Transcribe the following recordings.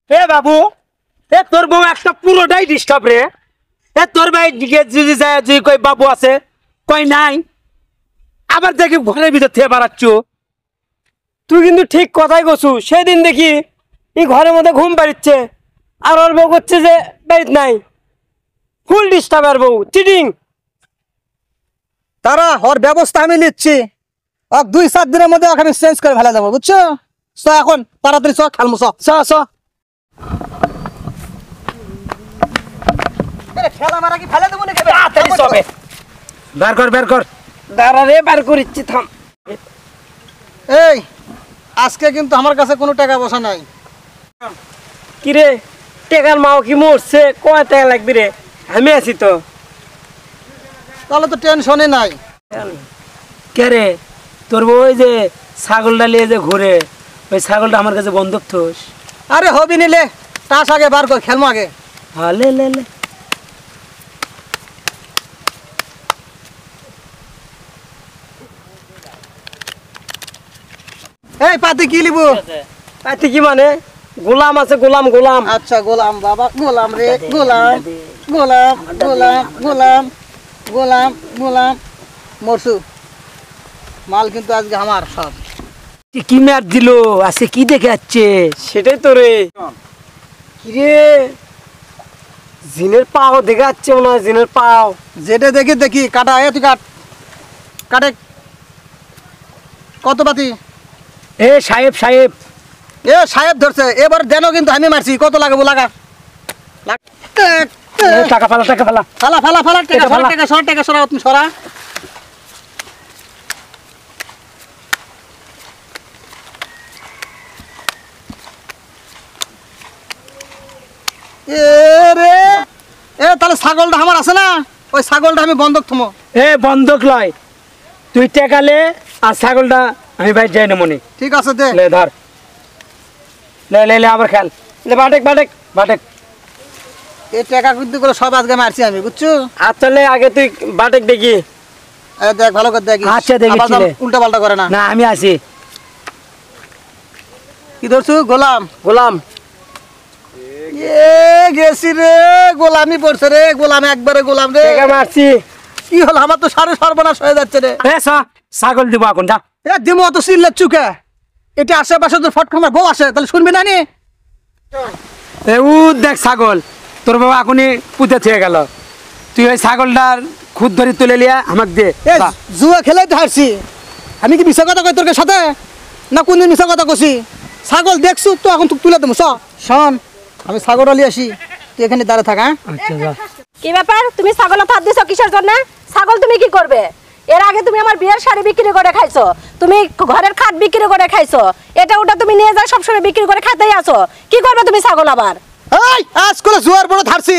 এ বাবু, এ তোর বউ একটা পুরোটাই ডিস্টার্ব রে। এ তোর ভাই যদি যায় যদি কই বাবু আছে, কই নাই, আবার দেখি ঘরের ভিতর থেকে বাড়াচ্ছ। তুই কিন্তু ঠিক কথাই কছু। সেদিন দেখি এই ঘরের মধ্যে ঘুম পাড়িচ্ছে, আর ওর বউ করছে যে বাড়িতে নাই। ফুল ডিস্টার্ব আর বউ চিটিং। তারা ওর ব্যবস্থা আমি নিচ্ছি। 2-4 দিনের মধ্যে ওকে আমি চেঞ্জ করে ফেলে যাবো, বুঝছো? এখন তাড়াতাড়ি চ, খেলমু চ। খেলা মারা কি ফেলে দেবো নাকি? তাড়াতাড়ি চবে। বের কর বের কর। দাঁড়া রে, বার করিচ্ছি, থাম। এই আজকে কিন্তু আমার কাছে কোনো টাকা পয়সা নাই। কিরে, টেকার মাও কি মরছে? কয় টাকা লাগবে রে? আমি আছি তো। তাহলে তো টেনশনই নাই। কে রে, তোর বউ ওই যে ছাগলটা নিয়ে যে ঘুরে, ওই ছাগলটা আমার কাছে বন্ধক থোস। আরে হবি নিলে টাস আগে বার কর, খেলমু আগে। হ্যাঁ লে লে লে। এই পাতি কি লিবু? পাতি কি মানে? গোলাম আছে, গোলাম গোলাম। আচ্ছা গোলাম বাবা, গোলাম রে, গোলাম গোলাম গোলাম গোলাম গোলাম গোলাম। মরসু মাল কিন্তু আজকে আমার সব। কি ম্যাচ দিল আজকে, কি দেখে যাচ্ছে? সেটাই তো রে। কিরে, জিনের পাও দেখে যাচ্ছে মনে হয়, জিনের পাও। যেটা দেখি দেখি কাটা। তুই কাট, কাটে। কত পাতি? এ সাহেব সাহেব। এ সাহেব ধরছে এবার, দেন কিন্তু আমি মারছি। কত লাগাবো? লাগা। টাকা ফালা টাকা ফালা। ফালা ফালা ফালা, টাকা ফালা। টাকা সরা, টাকা সরা, তুমি সরা। এ রে, এ তাহলে ছাগলটা আমার আছে না? ওই ছাগলটা আমি বন্ধক থমো। এ বন্ধক লয়, তুই টেকালে আর ছাগলটা আমি বাইর যাই না মনে। ঠিক আছে দে। লে ধর, লে লে লে আবার খেল। লে, বাটেক বাটেক। বাটেক। এই টাকা কিন্তু করে সব আজকে মারছি আমি, বুঝছো? আচ্ছা লে, আগে তুই বাটেক দেখি। দেখ ভালো করে দেখ। আচ্ছা, দেখেছি রে। উল্টা পাল্টা করে না। না আমি আছি। কি ধরছু? গোলাম। গোলাম। এ গেছি রে, গোলামি পড়ছে রে। গোলাম একবারে গোলাম রে। টাকা মারছি। কি হলো? আমার তো সারে সর্বনাশ হয়ে যাচ্ছে রে। এ ছাগল দিব এখন যা। এ দিমো অত চিল্লার চুকে। এটা আশেপাশে তোর ফটকমার বউ আসে, তাহলে শুনবি না নি? এ উ দেখ ছাগল, তোর বাবা এখনই পুঁতে থেকে গেল। তুই ওই ছাগলটার খুদ ধরে তুলে লিয়া আমাকে দে। এ যা। জুয়া খেলে তো হারছি। আমি কি মিশা কথা কই তোর সাথে? না কোনদিন মিশা কথা কছি? ছাগল দেখছু তো, এখন তুই তুলে দেবো। শোন, আমি ছাগল আলি আসি, তুই এখানে দাঁড়া থাক। হ্যাঁ আচ্ছা যা। কি ব্যাপার? তুমি ছাগল হাত দিছো কিসের জন্য? ছাগল তুমি কি করবে? এর আগে তুমি আমার বিয়ের শাড়ি বিক্রি করে খাইছো, তুমি ঘরের খাট বিক্রি করে খাইছো, এটা ওটা তুমি নিয়ে যাও সবসময় বিক্রি করে খাতেই আছো। কি করবে তুমি ছাগল আবার? এই আজ করে জুয়ার বড় ধারছি।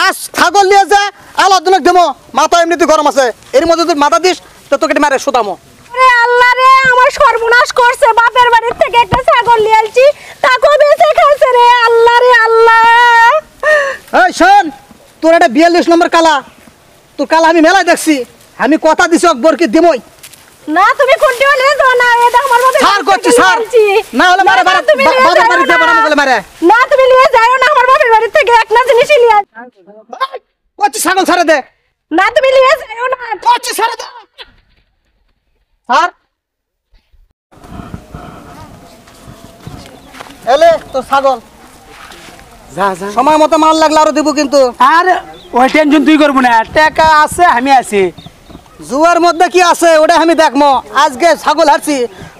আজ ছাগল নিয়ে যা, আলাদুনক দেবো। মাথা এমনিতে গরম আছে, এর মধ্যে তুই মাথা দিস তো তোকে মারে সুদামো। আরে আল্লাহ রে, আমার সর্বনাশ করছে। বাপের বাড়ির থেকে একটা ছাগল নিয়ে আসছি, তাকেও বেঁচে খাইছে রে। আল্লাহ রে আল্লাহ। এই শোন, তোর একটা 42 নম্বর কালা, তোর কালা আমি মেলায় দেখছি। আমি কথা দিছি অকবরকে দেবই। না তুমি কোনটি নিয়ে যাও না, এটা আমার বাপের ছাড় বাড়ি করছি, থেকে ছাড়। নিয়ে আসছি। না হলে মারে, না, মারে, তুমি নিয়ে বাবার যাও বাড়িতে না। বাড়ামো বলে মারে। না তুমি নিয়ে যাও না, আমার বাপের বাড়ি থেকে একটা জিনিসই নিয়ে করছি, ছাগল ছাড়ে দে। না তুমি নিয়ে যাও না। করছি, ছাড়ে দে। ছাড়। এলে তোর ছাগল। যা যা। সময় মতো মাল লাগলে আরো দেবো কিন্তু। আর ওই টেনশন তুই করবো না, টাকা আছে আমি আছি। জুয়ার মধ্যে কি আছে ওটা আমি দেখবো। আজকে ছাগল হারছি,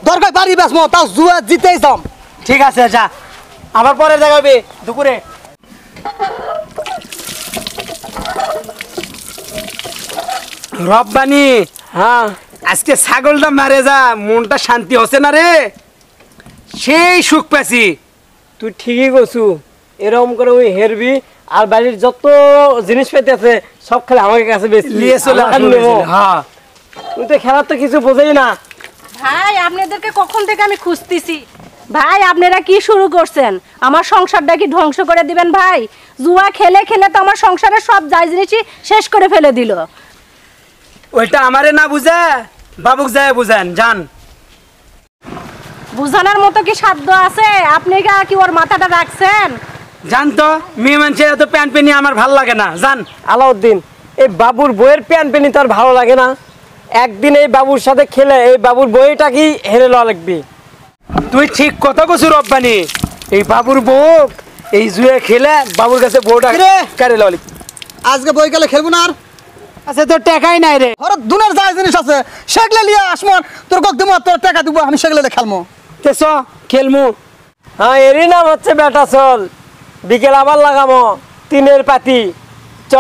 দরকার বাড়ি বেসমো, তাও জুয়া জিতেই যাম। ঠিক আছে যা, আবার পরে দেখাবে দুপুরে। রব্বানি, হ্যাঁ, আজকে ছাগলটা মারে যা, মনটা শান্তি হচ্ছে না রে, সেই সুখ পেয়েছি। তুই ঠিকই কছু। এরকম করে ওই হেরবি, আর বাড়ির যত জিনিস পেতে আছে সব খালি আমাকে কাছে বেশি নিয়ে চলে আসলো। হ্যাঁ তুই তো খেলার তো কিছু বোঝাই না। ভাই আপনাদেরকে কখন থেকে আমি খুঁজতেছি। ভাই আপনারা কি শুরু করছেন? আমার সংসারটা কি ধ্বংস করে দিবেন ভাই? জুয়া খেলে খেলে তো আমার সংসারের সব যাই জিনিসই শেষ করে ফেলে দিল। ওইটা আমারে না বুঝে বাবুক যায় বুঝেন জান। বুঝানোর মতো কি সাধ্য আছে? আপনি কি ওর মাথাটা রাখছেন? জানতো মেয়ে মানুষের এত প্যান্ট পেনি আমার ভাল লাগে না, জান। আলাউদ্দিন, এই বাবুর বইয়ের প্যান পেনি তার ভালো লাগে না? একদিন এই বাবুর সাথে খেলে এই বাবুর বইটা কি হেরে লওয়া লাগবে। তুই ঠিক কথা কছু রব্বানি। এই বাবুর বউ এই জুয়ে খেলে বাবুর কাছে বউটা কিরে? কারে ললি। আজকে বই গেলে খেলবো না আর। আচ্ছা তোর টাকাই নাই রে। হঠাৎ দুনের যা জিনিস আছে সেগুলো লিয়ে আসমন, তোর কক দিব, তোর টাকা দিব, আমি সেগুলো খেলবো। তে চ খেলমু। হ্যাঁ, এরই নাম হচ্ছে বেটা চল। বিকেল আবার লাগামো তিনের পাতি। চ।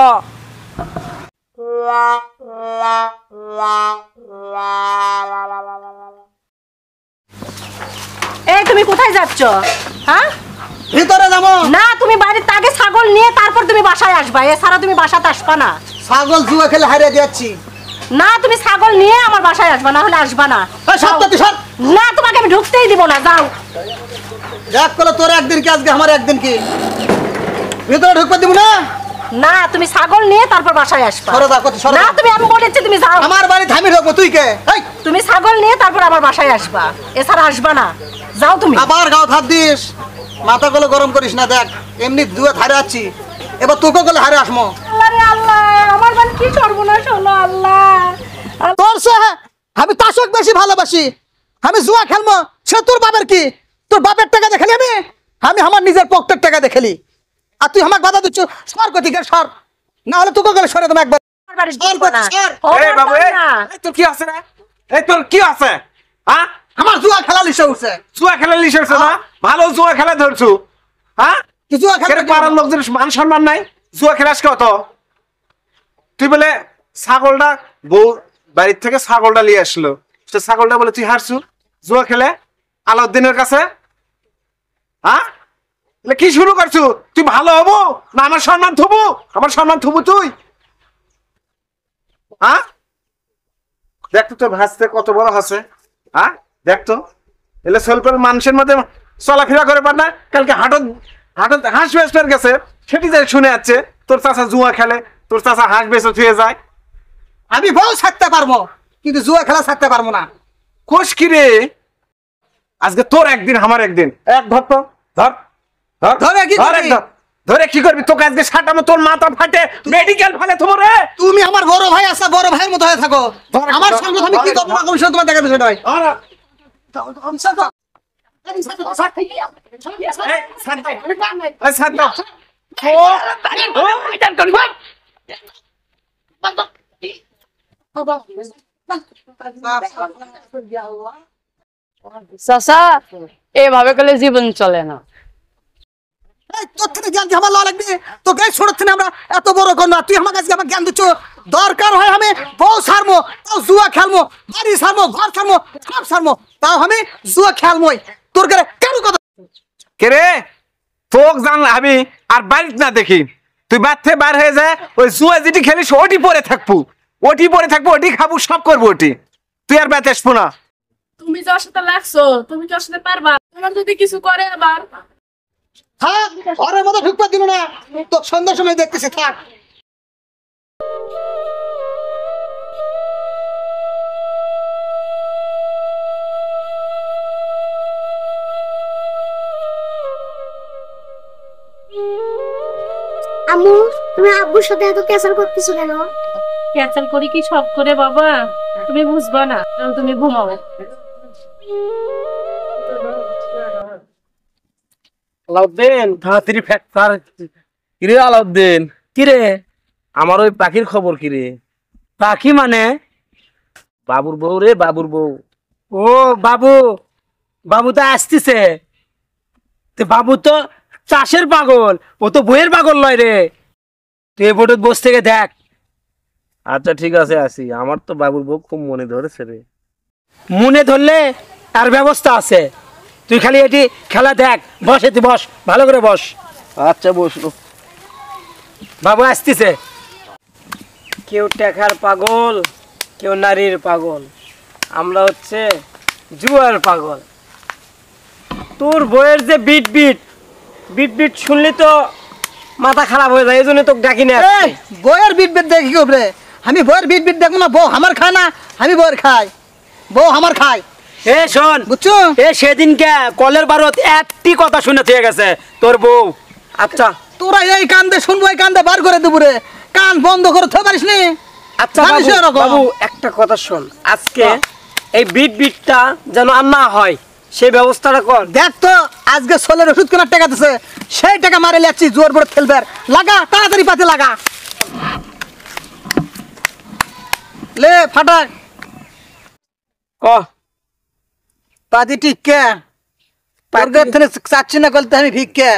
এই তুমি কোথায় যাচ্ছ? হ্যাঁ, ভিতরে যাবো না তুমি বাড়ির আগে ছাগল নিয়ে তারপর তুমি বাসায় আসবা, এছাড়া তুমি বাসাতে আসবা না। ছাগল জুয়া খেলে হারিয়ে দিচ্ছি। না তুমি ছাগল নিয়ে আমার বাসায় আসবা, না হলে আসবা না। না তোমাকে আমি ঢুকতেই দিব না, যাও। দেখ করলে তোর একদিন কি আজকে আমার একদিন কি, ভিতরে ঢুকতে দিব না। না তুমি ছাগল নিয়ে তারপর বাসায় আসবা। সরে যা, সরে না যা। তুমি, আমি বলেছি তুমি যাও। আমার বাড়ি থামি ঢুকবো, তুই কে? এই, তুমি ছাগল নিয়ে তারপর আমার বাসায় আসবা, এছাড়া আসবা না, যাও তুমি। আবার গাও হাত দিস, মাথা গুলো গরম করিস না। দেখ এমনি দুয়ে হারে আছি, এবার তোকে গেলে হারে আসমো। আল্লাহ রে আল্লাহ, আমার মানে কি সর্বনাশ হলো আল্লাহ। তোর সে আমি তাসক বেশি ভালোবাসি, আমি জুয়া খেলবো সে তোর বাপের কি? তোর বাপের টাকা দেখেলি আমি? আমি আমার নিজের পকেটের টাকা দেখেলি, আর তুই আমাকে বাধা দিচ্ছ। সর কতিকে সর, না হলে তোকে গেলে সরে দেবো একবার। আমার বাড়ি ঢুকবো না। ও, এই বাবু, পারতাম এই না। তোর কি আছে রে? এই তোর কি আছে? হ্যাঁ, আমার জুয়া খেলা লিসে উঠছে। জুয়া খেলা লিসেছ না? ভালো জুয়া খেলা ধরছু। হ্যাঁ, তুই জুয়া খেলা পাড়ার লোকদের মান সম্মান নাই, জুয়া খেলাস কত? তুই বলে ছাগলটা বউ বাড়ির থেকে ছাগলটা নিয়ে আসলো, সে ছাগলটা বলে তুই হারছু জুয়া খেলে আলাউদ্দিনের কাছে। হ্যাঁ, কি শুরু করছু? তুই ভালো হবো না আমার সম্মান থবু? আমার সম্মান থবু তুই? হ্যাঁ, দেখ তো তোর ভাসতে কত বড় আছে। হ্যাঁ, দেখ তো এলে সলপের মানুষের মধ্যে চলাফেরা করে পার না। কালকে হাটত হাটত হাঁস বেচতে গেছে, সেটি যাই শুনে যাচ্ছে তোর চাচা জুয়া খেলে, তোর চাচা হাঁস বেচে থুয়ে যায়। আমি বউ থাকতে পারবো, কিন্তু জুয়া খেলা থাকতে পারবো না। কোষ কি রে? আজকে তোর একদিন আমার একদিন। এক ধর তো, ধর ধর ধরে কি ধর, করবি? একদম ধরে কি করবি? তোকে আজকে সাটামো, তোর মাথা ফাটে মেডিকেল ফেলে তোমার রে। তুমি আমার বড় ভাই আছো, বড় ভাইয়ের মতো হয়ে থাকো। ধর, আমার ধর, সঙ্গে আমি কি করবো না করবো সেটা তোমার দেখার বিষয় নয়। চাচা, এভাবে করলে জীবন চলে না। এই, তোর থেকে জ্ঞান কি আমার লওয়া লাগবে? তো গাই ছোট থেকে আমরা এত বড় কন্যা, তুই আমার কাছে আমার জ্ঞান দিচ্ছ? দরকার হয় আমি বউ ছাড়বো, তাও জুয়া খেলবো, বাড়ি ছাড়বো, ঘর ছাড়বো, সব ছাড়বো, তাও আমি জুয়া খেলবোই। তোর কারে কেন কথা? কে রে? তোক জানলে আমি আর বাড়িতে না দেখি, তুই বাড়তে বার হয়ে যায় ওই জুয়া যেটি খেলিস ওটি পরে থাকবো, ওটি পরে থাকবো, ওটি খাবো, সব করবো ওটি। তুই আর বাড়িতে আসবো না। তুমি যার সাথে লাগছো, তুমি কি ওর সাথে পারবা? তোমার যদি কিছু করে আবার। হ্যাঁ, ঘরের মধ্যে ঢুকতে দিল না, তো সন্ধ্যার সময় দেখতেছি। থাক। আম্মু, তুমি আব্বুর সাথে এত ক্যাসাল করতেছো কেন? ক্যান্সেল করি কি সব করে বাবা? তুমি বুঝবা না, তুমি ঘুমাও। আলাউদ্দিন, তাড়াতাড়ি ফ্যাক্টর। কিরে আলাউদ্দিন, কিরে আমার ওই পাখির খবর কিরে? পাখি মানে? বাবুর বউ রে, বাবুর বউ। ও বাবু, বাবু তো আসতেছে। বাবু তো চাষের পাগল, ও তো বইয়ের পাগল নয় রে। তুই এই বোটত বস থেকে দেখ। আচ্ছা ঠিক আছে, আসি। আমার তো বাবুর বউ খুব মনে ধরেছে রে। মনে ধরলে তার ব্যবস্থা আছে, তুই খালি এটি খেলা দেখ। বস, এতে বস, ভালো করে বস। আচ্ছা বসলো। বাবু আসতেছে। কেউ টাকার পাগল, কেউ নারীর পাগল, আমরা হচ্ছে জুয়ার পাগল। তোর বইয়ের যে বিট বিট বিট বিট শুনলি তো মাথা খারাপ হয়ে যায়, এই জন্য তোকে ডাকি না। এই, বউয়ের বিট বিট দেখি রে? আমি বউয়ের বিট বিট দেখবো না? বউ আমার খায় না, আমি বউয়ের খাই। বউ আমার খায়। এ শোন বুঝছো এ সেদিনকে কলের বারত একটি কথা শুনে থেকে গেছে তোর বউ। আচ্ছা তোরা এই কান্দে শুনবো এই কান্দে বার করে দেবো রে, কান বন্ধ করে থে পারিস নি। আচ্ছা জানিস বাবু, এরকম? বাবু একটা কথা শোন, আজকে এই বিটটা যেন আর না হয় সেই ব্যবস্থাটা কর। দেখ তো আজকে সোলের ওষুধ কেনার টাকা দিছে, সেই টাকা মারে যাচ্ছি জোর বড় খেলবে আর। লাগা তাড়াতাড়ি পাতে লাগা, লে ফাটাক ক পাতি টিকে পার্কের থেকে চাচ্ছি না বলতে আমি ভিক্ষে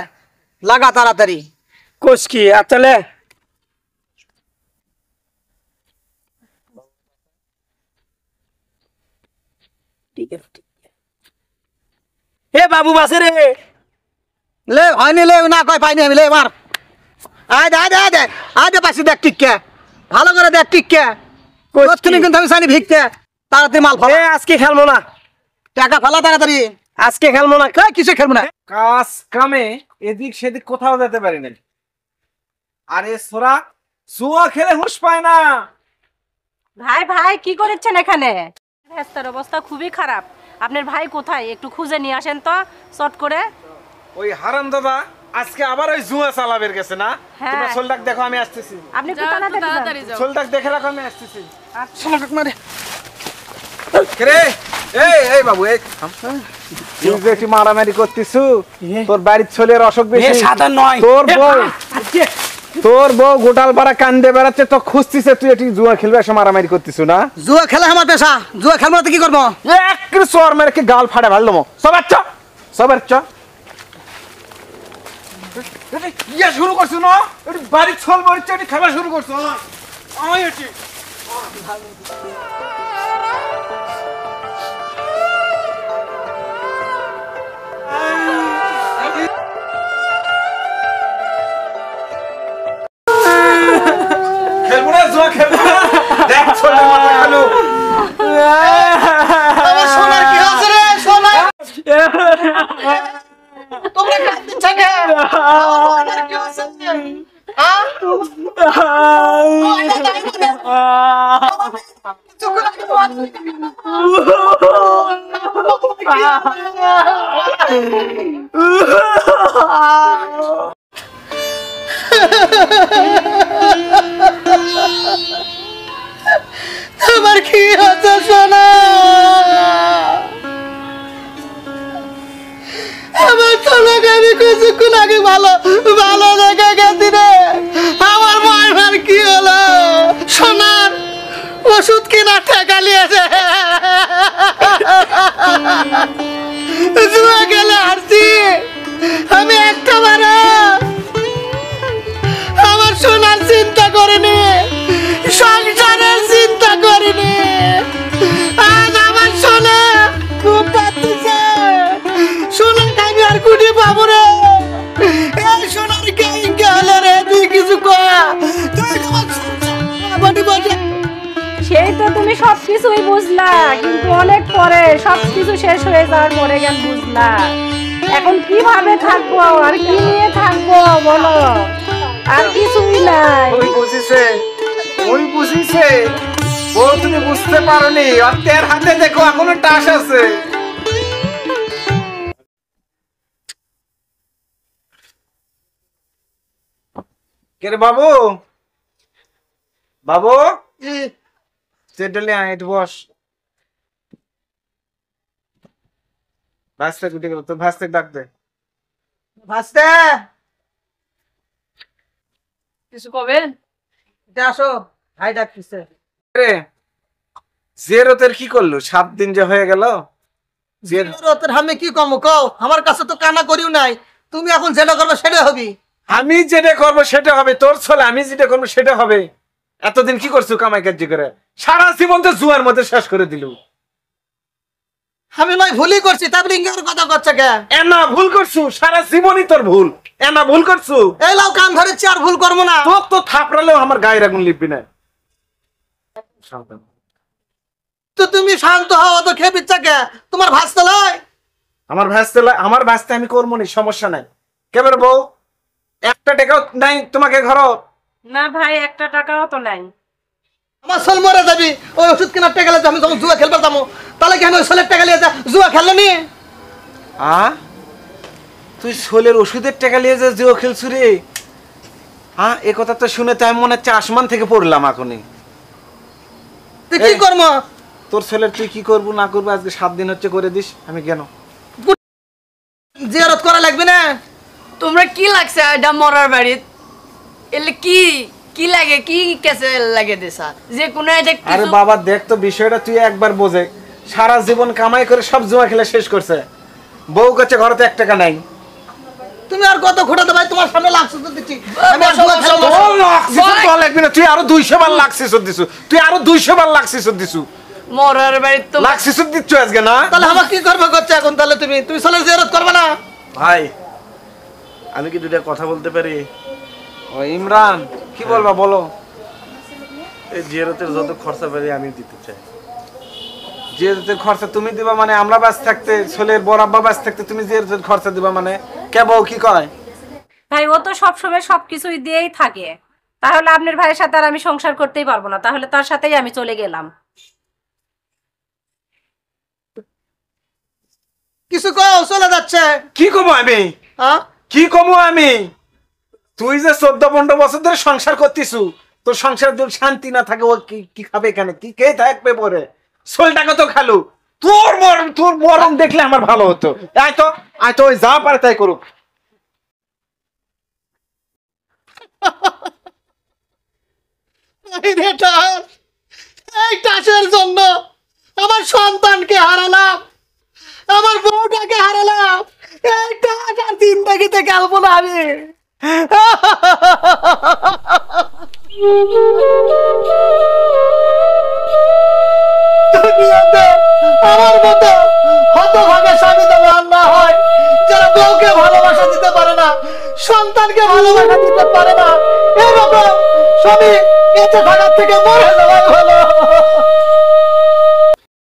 লাগা তাড়াতাড়ি। কোস কি? আচ্ছা লে এ বাবু বাসে রে। লে হয়নি লে না কয় পাইনি আমি লে মার আয় দে আয় দে আয় দে আয় দে পাশে দেখ টিকে ভালো করে দেখ টিকে কোথায় কিন্তু আমি জানি ভিক্ষে তাড়াতাড়ি মাল এ ফেলা আজকে খেলবো না, টাকা ফেলা তাড়াতাড়ি। আজকে খেলবো না। কই কিসে খেলবো না? কাজ কামে এদিক সেদিক কোথাও যেতে পারি না। আরে সোরা জুয়া খেলে হুঁশ পায় না। ভাই ভাই কি করেছেন এখানে? রাস্তার অবস্থা খুবই খারাপ। আপনার ভাই কোথায়? একটু খুঁজে নিয়ে আসেন তো চট করে। ওই হারাম দাদা আজকে আবার ওই জুয়া চালাবের গেছে না। হ্যাঁ। তোমরা সোলটাক দেখো আমি আসতেছি। আপনি একটু তাড়াতাড়ি যান। সোলটাক দেখে রাখো আমি আসতেছি। সোনাটাক মারে রে এই বাবু এই তুই যে একটু মারামারি করতিছু, তোর বাড়ির ছেলের অসুখ বেশি। সাধারণ নয় তোর বউ গোটাল পাড়া কান্দে বেড়াচ্ছে তো খুঁজতিছে, তুই একটু জুয়া খেলবে এসে মারামারি করতিছু না। জুয়া খেলা আমার পেশা, জুয়া খেলবো না তো কি করবো? এক চোর মেরে কি গাল ফাড়ে ভালো সবার চ সবার চ ইয়া শুরু করছো না, একটু বাড়ির ছল মরিচ্ছে একটু খেলা শুরু করছো না। আমি এটি খেলবো না, জুয়া খেলবো না। দেখ ছোট্ট মাথা খালো। আমার সোনার কি হয়েছে রে সোনা? তোমরা কাঁদতেছ কেন? আমার কি হয়েছে? হ্যাঁ? চুপ করে থাকো। আমার কি হচ্ছে সোনা? আমার সোনাকে আমি কিছুক্ষণ আগে ভালো ভালো দেখে গেছি রে, আমার মায়ের কি হলো? সোনার ওষুধ কিনা টাকা নিয়েছে, জুয়া গেলে হারছি আমি একটা বারে। আমার সোনার চিন্তা করিনি, সংসারের চিন্তা করিনি। আজ আমার সোনা খুব কাঁদতেছে, সোনাকে আমি আর কুড়ি পাবো রে। এই সোনার কে হলে রে? তুই কিছু কয়া, তুই আমার বাড়ি বসে। সেই তো তুমি সবকিছুই বুঝলা, কিন্তু অনেক পরে সবকিছু শেষ হয়ে যাওয়ার পরে জ্ঞান বুঝলা। এখন কিভাবে থাকবো আর কি নিয়ে থাকবো বলো? আর কিছুই নাই। ওই বুঝিছে বউ, তুমি বুঝতে পারোনি। আর তের হাতে দেখো এখনো টাস আছে। কে রে বাবু? বাবু চেটলি আয় একটু বস। ভাস্তে উঠে গেল, তোর ভাস্তে ডাক দে। ভাসতে কিছু কবেন? আসো, ভাই ডাকতেছে। রে জেরোতের কি করলো? 7 দিন যে হয়ে গেল। আমি কি কম কও? আমার কাছে তো কানা করিও নাই, তুমি এখন যেটা করবে সেটা হবি। আমি যেটা করবো সেটা হবে, তোর ছেলে আমি যেটা করবো সেটা হবে। এতদিন কি করছো কামাই কাজ করে? সারা জীবন তো জুয়ার মধ্যে শেষ করে দিল। আমি নয় ভুলই করছি, তারপরে ইংরেজি কথা করছে কে? এনা ভুল করছু, সারা জীবনই তোর ভুল। এনা ভুল করছু, এই লাও কান ধরেছি, আর ভুল করবো না। তোর তো থাপড়ালেও আমার গায়ের আগুন লিখবি না। তো তুমি শান্ত হও, তো খেয়ে পিচ্ছা কে? তোমার ভাসতে লয়? আমার ভাসতে আমি করবো নি, সমস্যা নাই। কেবল বউ একটা টাকাও নাই তোমাকে ঘর? না ভাই, একটা টাকাও তো নাই। আমার সোল মরে যাবি, ওই ওষুধ কেনার টাকা লাগে আমি যখন জুয়া খেলবার যাবো, তাহলে কি আমি ওই সোলের টাকা নিয়ে জুয়া খেললো নি? তুই সোলের ওষুধের টাকা নিয়ে যে জুয়া খেলছু রে? এ কথা তো শুনে তো আমি মনে হচ্ছে আসমান থেকে পড়লাম এখনই। তুই কি করবো? তোর ছেলের তুই কি করবো না করবো আজকে 7 দিন হচ্ছে করে দিস, আমি কেন জিয়ারত করা লাগবে না? তোমরা কি লাগছে এটা মরার বাড়ি? এলে কি কি লাগে, কি কেসে লাগে দেশা যে কোনো এটা আরে বাবা দেখ তো বিষয়টা তুই একবার বোঝে, সারা জীবন কামাই করে সব জুয়া খেলে শেষ করছে, বউ কাছে ঘরে তো 1 টাকা নাই। তুমি আর কত খোটাতে ভাই, তোমার সামনে লাগছে তো দিচ্ছি আমি আর জুয়া খেলবো না। তো লাগবি না, তুই আরো 200 বার লাগছিস দিছু, তুই আরো 200 বার লাগছিস দিছু, মরার বাড়ি তো লাগছিস দিচ্ছ আজকে না? তাহলে আমার কি করবে করছে এখন? তাহলে তুমি সোলের জিয়ারত করবে না? ভাই আমি কি দুটা কথা বলতে পারি? ও ইমরান কি বলবা বলো। এই জিয়ারতের যত খরচা পারি আমি দিতে চাই। জিয়ারতের খরচা তুমি দিবা মানে? আমরা বাস থাকতে, ছেলের বড় আব্বা বাস থাকতে তুমি জিয়ারতের খরচা দিবা মানে? কে বউ কি কয়? ভাই ও তো সবসময় সবকিছুই দিয়েই থাকে, তাহলে আপনার ভাইয়ের সাথে আর আমি সংসার করতেই পারবো না, তাহলে তার সাথেই আমি চলে গেলাম। কিছু কও, চলে যাচ্ছে। কি কমো আমি? কি কমো আমি? তুই যে 14-15 বছর ধরে সংসার করতিছু, তোর সংসার যদি শান্তি না থাকে ও কি খাবে এখানে? কি কে থাকবে পরে? সোলটাকে তো খালু, তোর মরণ দেখলে আমার ভালো হতো। আয় তো ওই যা পারে তাই করুক। এই টাসের জন্য আমার সন্তানকে হারালাম, আমার বউটাকে হারালাম, এই টাস আর জিন্দেগিতে খেলবো না আমি। দুনিয়াতে আমার মতো হতভাগা স্বামী যেন আর না হয়, যারা বউকে ভালোবাসা দিতে পারে না, সন্তানকে ভালোবাসা দিতে পারে না, এরকম স্বামী বেঁচে থাকার থেকে মরে যাওয়া ভালো।